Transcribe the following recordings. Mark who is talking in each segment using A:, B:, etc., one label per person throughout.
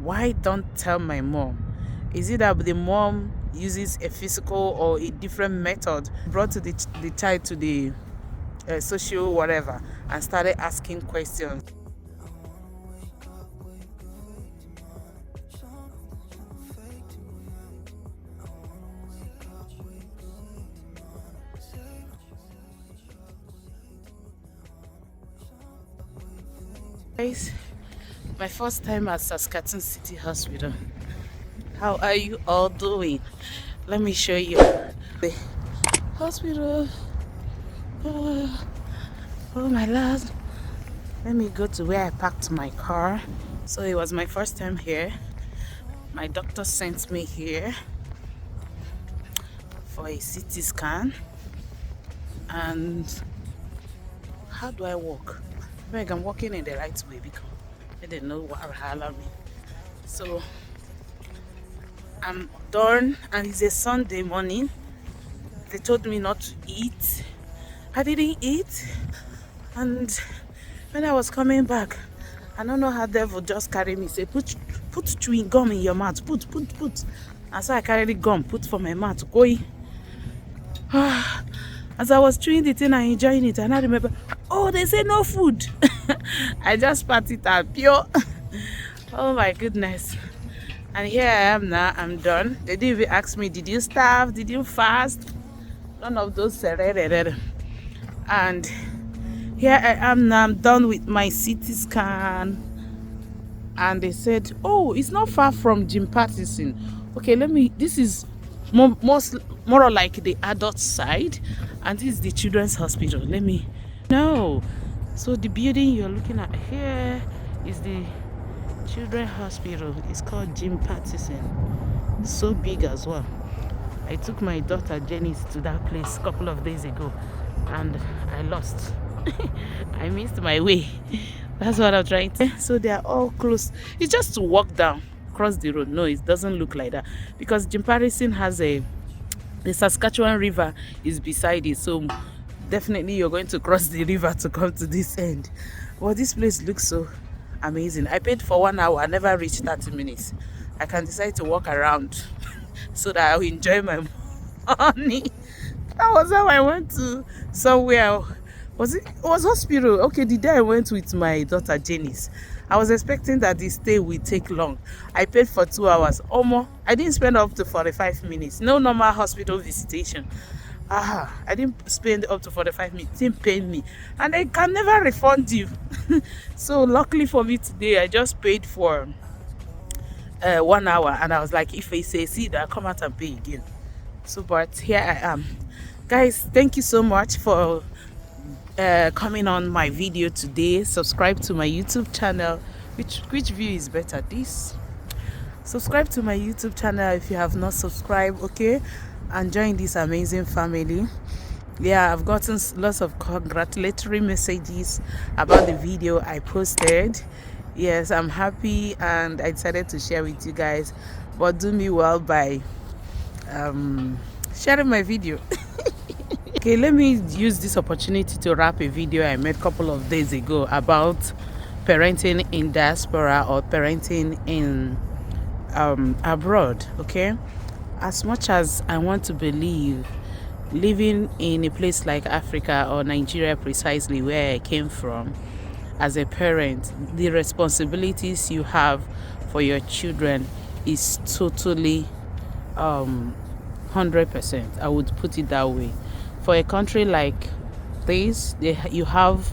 A: Why don't tell my mom? Is it that the mom uses a physical or a different method? Brought the child to the social whatever and started asking questions. Guys, my first time at Saskatchewan City Hospital. How are you all doing? Let me show you the hospital. Oh my lord. Let me go to where I parked my car. So it was my first time here. My doctor sent me here for a CT scan. And how do I walk? I think I'm walking in the right way because I didn't know what happened me. So I'm done, and it's a Sunday morning. They told me not to eat. I didn't eat, and when I was coming back, I don't know how devil just carried me. Say put chewing gum in your mouth. Put. And so I carried the gum, put for my mouth. Go. As I was chewing the thing and enjoying it, and I remember, oh, they say no food. I just spat it out pure. Oh my goodness. And here I am now. I'm done. They didn't even ask me, did you starve? Did you fast? None of those. And here I am now. I'm done with my CT scan. And they said, oh, it's not far from Jim Patterson. Okay, this is more like the adult side, and this is the children's hospital. No. So the building you're looking at here is the children's hospital. It's called Jim Patterson. It's so big as well. I took my daughter Jenny to that place a couple of days ago, and I lost. I missed my way. That's what I'm trying to say. So they are all close. It's just to walk down, cross the road. No, it doesn't look like that because Jim Patterson has the Saskatchewan River is beside it. So definitely you're going to cross the river to come to this end. Well, this place looks so amazing. I paid for 1 hour. I never reached 30 minutes. I can decide to walk around so that I'll enjoy my money. That was how I went to somewhere. It was hospital. Okay, the day I went with my daughter Janice, I was expecting that the stay would take long. I paid for 2 hours. Almost, I didn't spend up to 45 minutes. No normal hospital visitation. I didn't spend up to 45 minutes. It didn't pay me. And they can never refund you. So luckily for me today, I just paid for 1 hour. And I was like, if they say, see that, I'll come out and pay again. So, but here I am. Guys, thank you so much for coming on my video today. Subscribe to my YouTube channel. Which view is better? This. Subscribe to my YouTube channel if you have not subscribed, okay? And join this amazing family. Yeah, I've gotten lots of congratulatory messages about the video I posted. Yes, I'm happy and I decided to share with you guys. But do me well by sharing my video. Okay, let me use this opportunity to wrap a video I made a couple of days ago about parenting in diaspora or parenting in abroad. Okay, as much as I want to believe living in a place like Africa or Nigeria, precisely where I came from, as a parent, the responsibilities you have for your children is totally 100%. I would put it that way. For a country like this, you have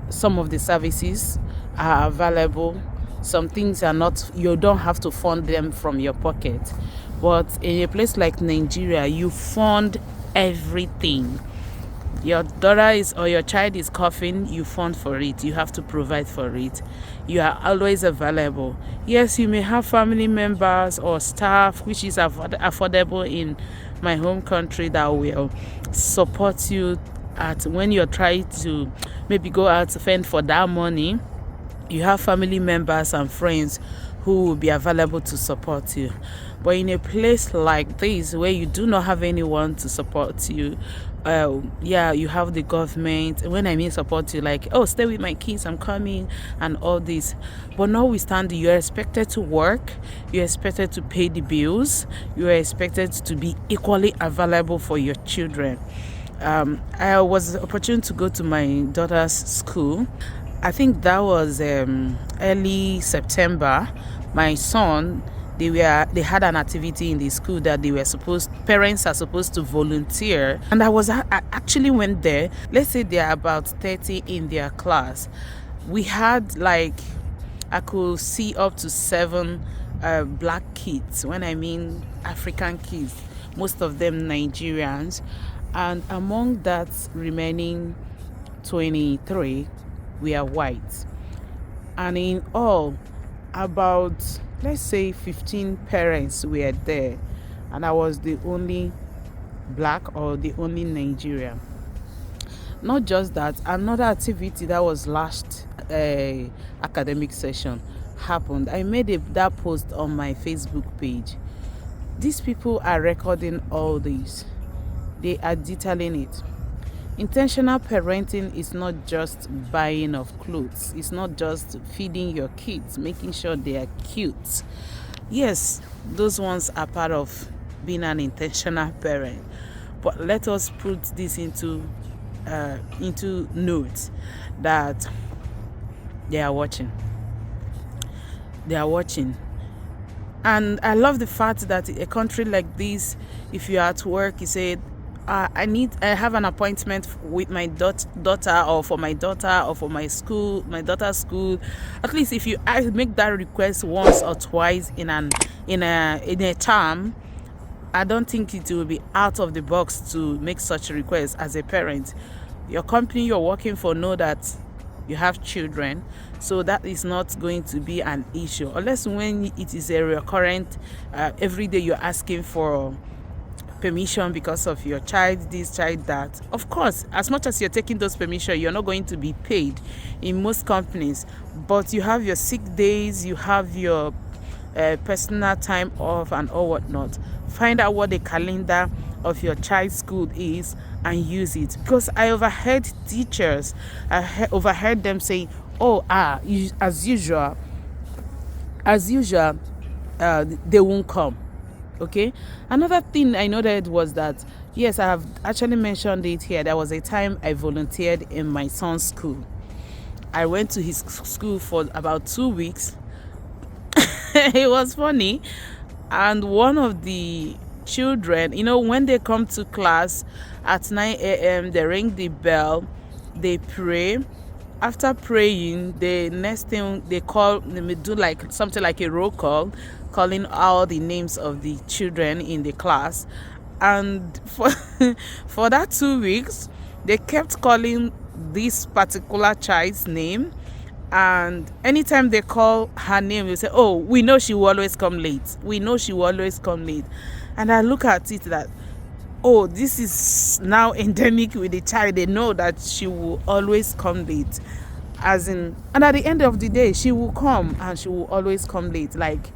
A: some of the services are available. Some things are not, you don't have to fund them from your pocket. But in a place like Nigeria, you fund everything. Your daughter is or your child is coughing, you fund for it. You have to provide for it. You are always available. Yes, you may have family members or staff, which is affordable in my home country, that will support you at when you're trying to maybe go out to fend for that money. You have family members and friends who will be available to support you. But in a place like this where you do not have anyone to support you, yeah, you have the government. When I mean support, you like, oh, stay with my kids, I'm coming, and all this. But notwithstanding, you're expected to work, you're expected to pay the bills, you're expected to be equally available for your children. I was opportune to go to my daughter's school. I think that was early September. My son, they had an activity in the school that parents are supposed to volunteer, and I actually went there. Let's say there are about 30 in their class. We had like, I could see up to 7 black kids. When I mean African kids, most of them Nigerians, and among that remaining 23, we are white. And in all, about, let's say, 15 parents were there, and I was the only black or the only Nigerian. Not just that, another activity that was last academic session happened. I made that post on my Facebook page. These people are recording all this. They are detailing it. Intentional parenting is not just buying of clothes. It's not just feeding your kids, making sure they are cute. Yes, those ones are part of being an intentional parent. But let us put this into note that they are watching. They are watching. And I love the fact that a country like this, if you're at work, you say, I have an appointment with my daughter, or for my daughter, or for my daughter's school. At least if you make that request once or twice in a term, I don't think it will be out of the box to make such a request as a parent. Your company you're working for know that you have children, so that is not going to be an issue, unless when it is a recurrent, every day you're asking for permission because of your child this, child that. Of course, as much as you're taking those permission, you're not going to be paid in most companies, but you have your sick days, you have your personal time off and all whatnot. Find out what the calendar of your child's school is and use it. Because I overheard teachers, overheard them saying, oh, as usual, they won't come. Okay. Another thing I noted was that, yes, I have actually mentioned it here. There was a time I volunteered in my son's school. I went to his school for about 2 weeks. It was funny. And one of the children, when they come to class at 9 a.m., they ring the bell, they pray. After praying, the next thing they do like something like a roll call, calling all the names of the children in the class. And for that 2 weeks, they kept calling this particular child's name. And anytime they call her name, they say, oh, we know she will always come late. We know she will always come late. And I look at it that, oh, this is now endemic with the child. They know that she will always come late. And at the end of the day, she will come, and she will always come late, like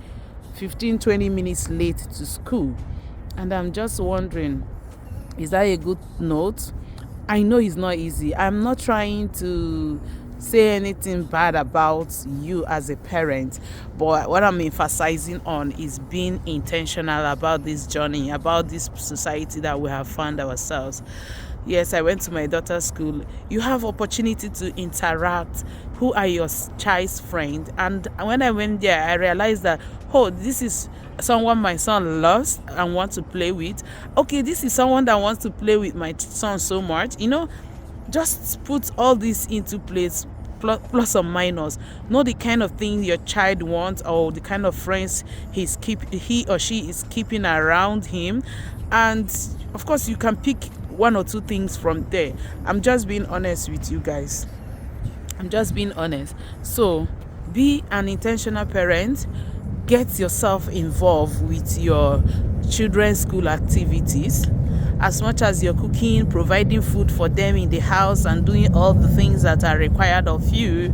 A: 15-20 minutes late to school. And I'm just wondering, is that a good note? I know it's not easy. I'm not trying to say anything bad about you as a parent, but what I'm emphasizing on is being intentional about this journey, about this society that we have found ourselves. Yes, I went to my daughter's school. You have opportunity to interact. Who are your child's friends? And when I went there, I realized that, oh, this is someone my son loves and wants to play with. Okay, this is someone that wants to play with my son so much. Just put all this into place, plus or minus. Know the kind of thing your child wants, or the kind of friends he or she is keeping around him. And of course, you can pick 1 or 2 things from there. I'm just being honest with you guys. I'm just being honest. So be an intentional parent. Get yourself involved with your children's school activities. As much as you're cooking, providing food for them in the house, and doing all the things that are required of you,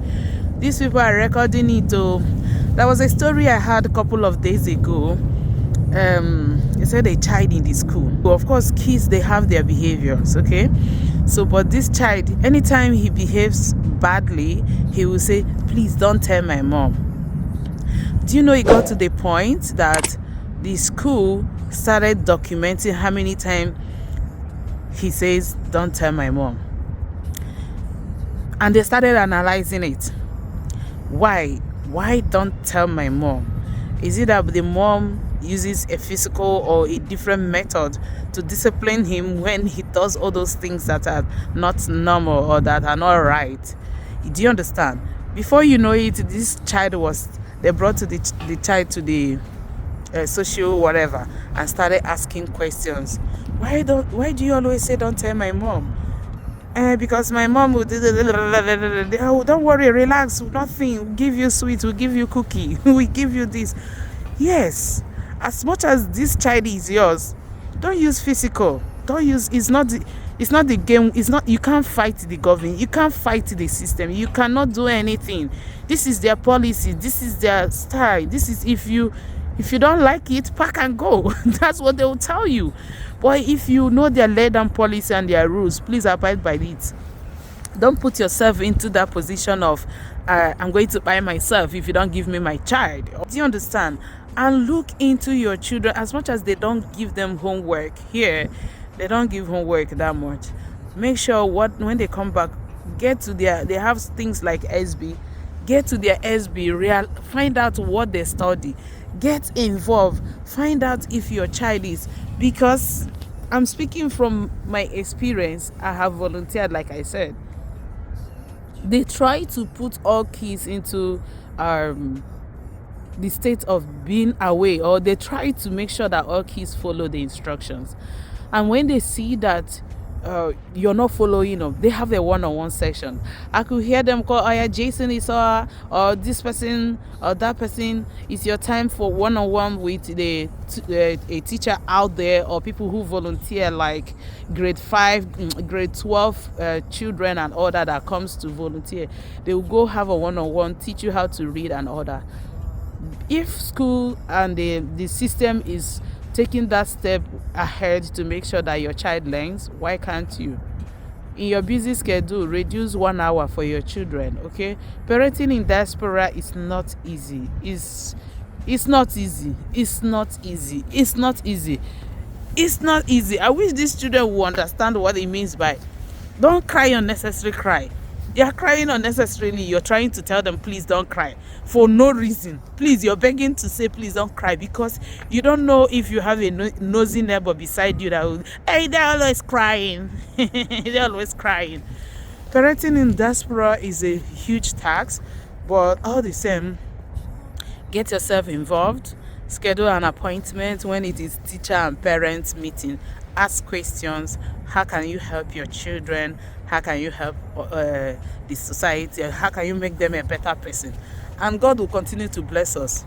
A: these people are recording it. There was a story I had a couple of days ago. They said a child in the school. So of course, kids, they have their behaviors, okay? So, but this child, anytime he behaves badly, he will say, please don't tell my mom. Do you know it got to the point that the school started documenting how many times he says, don't tell my mom? And they started analyzing it. Why? Why don't tell my mom? Is it that the mom uses a physical or a different method to discipline him when he does all those things that are not normal or that are not right? Do you understand? Before you know it, this child they brought the child to the social whatever and started asking questions. Why do you always say don't tell my mom? Because my mom would oh, don't worry, relax, nothing, we'll give you sweets, we'll give you cookie, we give you this. Yes, as much as this child is yours, don't use physical. Don't use, it's not the game, it's not, you can't fight the government, you can't fight the system, you cannot do anything. This is their policy, this is their style, this is, if you don't like it, pack and go. That's what they will tell you. But if you know their laid down policy and their rules, please abide by it. Don't put yourself into that position of I'm going to buy myself if you don't give me my child. Do you understand? And look into your children. As much as they don't give them homework here, they don't give homework that much. Make sure when they come back, get to they have things like SB. Get to their SB, find out what they study. Get involved. Find out if your child is, because I'm speaking from my experience. I have volunteered, like I said. They try to put all kids into the state of being away, or they try to make sure that all kids follow the instructions. And when they see that you're not following up, they have a one-on-one session. I could hear them call, oh yeah, Jason, Isoa, or this person or that person. It's your time for one-on-one with a teacher out there, or people who volunteer, like grade 5, grade 12 children and all that comes to volunteer. They will go have a one-on-one, teach you how to read and all that. If school and the system is taking that step ahead to make sure that your child learns, why can't you? In your busy schedule, reduce 1 hour for your children, okay? Parenting in diaspora is not easy. It's not easy. It's not easy. It's not easy. It's not easy. I wish these children would understand what it means by don't cry unnecessary cry. They are crying unnecessarily. You're trying to tell them, please don't cry, for no reason. Please, you're begging to say, please don't cry, because you don't know if you have a nosy neighbor beside you that will, hey, they're always crying. They're always crying. Parenting in diaspora is a huge task, but all the same, get yourself involved. Schedule an appointment when it is teacher and parents meeting. Ask questions. How can you help your children? How can you help the society? How can you make them a better person? And God will continue to bless us.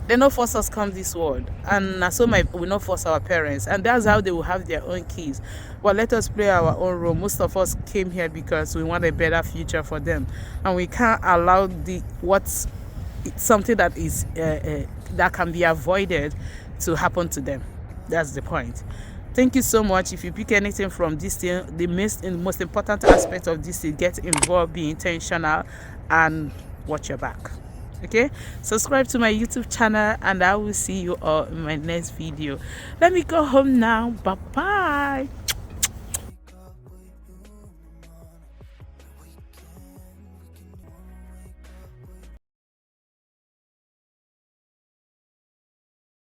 A: They no force us come this world, and so we not force our parents, and that's how they will have their own kids. But let us play our own role. Most of us came here because we want a better future for them, and we can't allow something that is that can be avoided to happen to them. That's the point. Thank you so much. If you pick anything from this thing, the most important aspect of this is get involved, be intentional, and watch your back. Okay, subscribe to my YouTube channel, and I will see you all in my next video. Let me go home now. Bye bye.